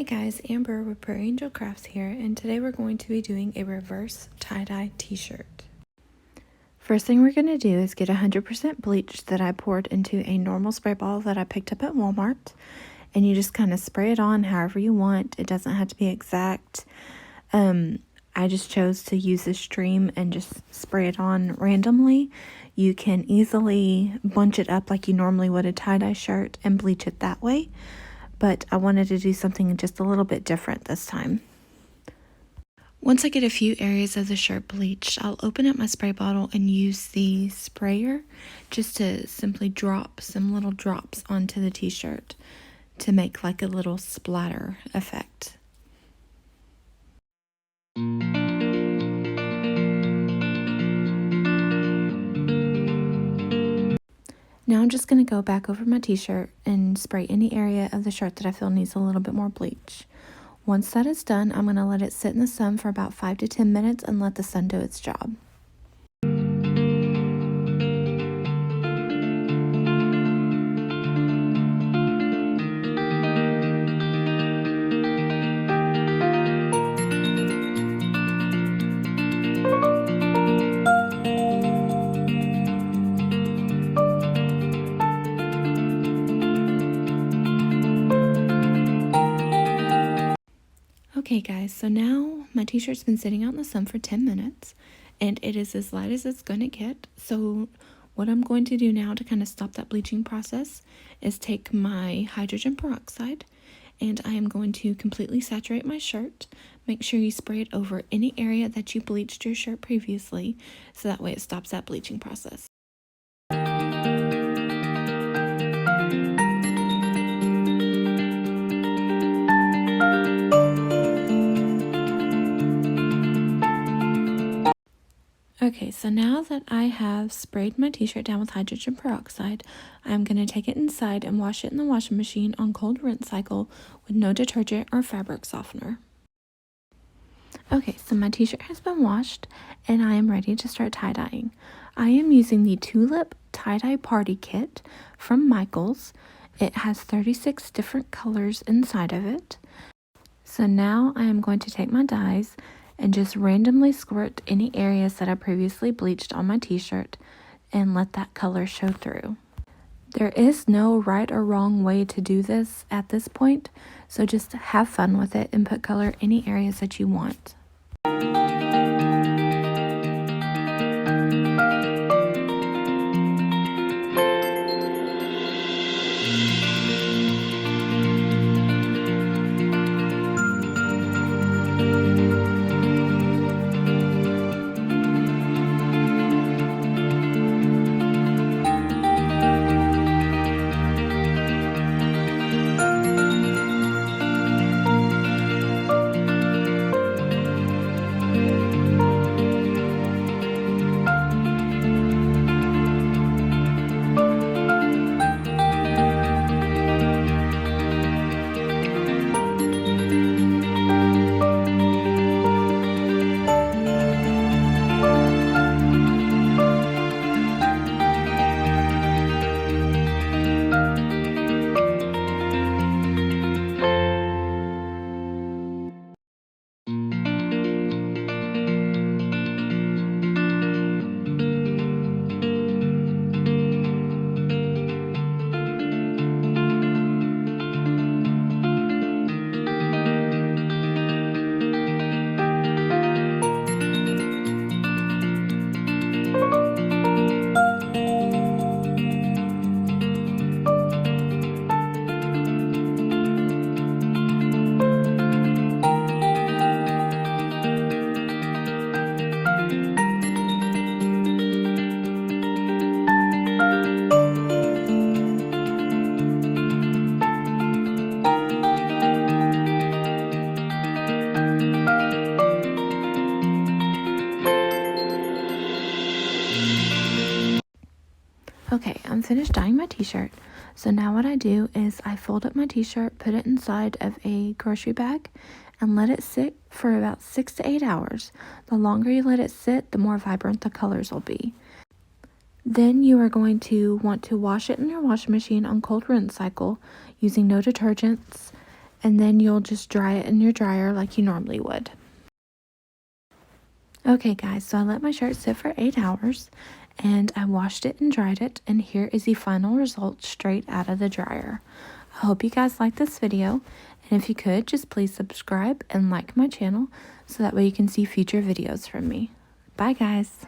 Hi guys, Amber with Prairie Angel Crafts here, and today we're going to be doing a reverse tie-dye t-shirt. First thing we're going to do is get 100% bleach that I poured into a normal spray bottle that I picked up at Walmart, and you just kind of spray it on however you want. It doesn't have to be exact. I just chose to use this stream and just spray it on randomly. You can easily bunch it up like you normally would a tie-dye shirt and bleach it that way. But I wanted to do something just a little bit different this time. Once I get a few areas of the shirt bleached, I'll open up my spray bottle and use the sprayer just to simply drop some little drops onto the t-shirt to make like a little splatter effect. Now I'm just going to go back over my t-shirt and spray any area of the shirt that I feel needs a little bit more bleach. Once that is done, I'm going to let it sit in the sun for about 5 to 10 minutes and let the sun do its job. Okay guys, so now my t-shirt's been sitting out in the sun for 10 minutes and it is as light as it's going to get. So what I'm going to do now to kind of stop that bleaching process is take my hydrogen peroxide and I am going to completely saturate my shirt. Make sure you spray it over any area that you bleached your shirt previously so that way it stops that bleaching process. Okay, so now that I have sprayed my t-shirt down with hydrogen peroxide, I'm going to take it inside and wash it in the washing machine on cold rinse cycle with no detergent or fabric softener. Okay, so my t-shirt has been washed and I am ready to start tie-dyeing. I am using the Tulip tie-dye party kit from Michaels. It has 36 different colors inside of it. So now I am going to take my dyes and just randomly squirt any areas that I previously bleached on my t-shirt and let that color show through. There is no right or wrong way to do this at this point, so just have fun with it and put color any areas that you want. Okay, I'm finished dyeing my t-shirt. So now what I do is I fold up my t-shirt, put it inside of a grocery bag, and let it sit for about 6 to 8 hours. The longer you let it sit, the more vibrant the colors will be. Then you are going to want to wash it in your washing machine on cold rinse cycle using no detergents and then you'll just dry it in your dryer like you normally would. Okay guys, so I let my shirt sit for 8 hours and I washed it and dried it, and here is the final result straight out of the dryer. I hope you guys liked this video, and if you could, just please subscribe and like my channel so that way you can see future videos from me. Bye guys!